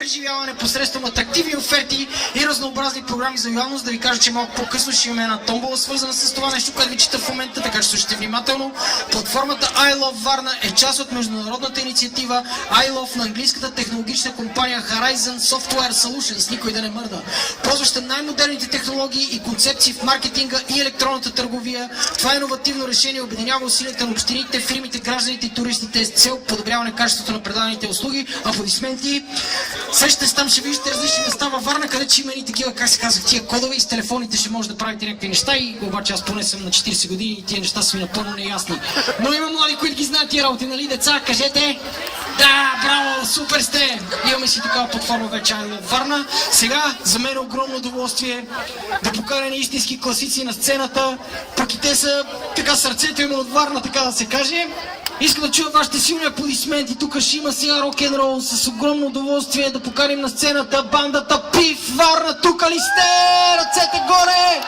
преживяване посредством атрактивни оферти и разнообразни програми за лоялност. Да ви кажа, че малко по-късно ще имаме една томбола, свързана с това нещо, което ви чета в момента, така че слушайте внимателно. Платформата I Love Варна е част от международната инициатива I Love на английската технологична компания Horizon Software Solutions, никой да не мърда, ползваща най-модерните технологии и концепции в маркетинга и електронната търговия. Това иновативно решение обединява усилията на общините, фирмите, гражданите и туристите с цел подобряване качеството на предадените услуги. Аплодисменти! Сещате се, там ще виждате различни места във Варна, където ще има и такива, как се казах, тия кодове и с телефоните ще може да правите някакви неща, и обаче аз поне съм на 40 години и тия неща са ми напълно неясни. Но има млади, които ги знаят тия работи, нали деца? Кажете! Да, браво, супер сте! Имаме си такава платформа вече в Варна. Сега за мен е огромно удоволствие да поканя на истински класици на сцената, пък и те са така сърцето им от Варна, така да се каже. Искам да чуя вашите силни аплодисменти. Тук ще има сега рок-н-рол. С огромно удоволствие да поканим на сцената бандата Пив Варна. Тук ли сте? Ръцете горе!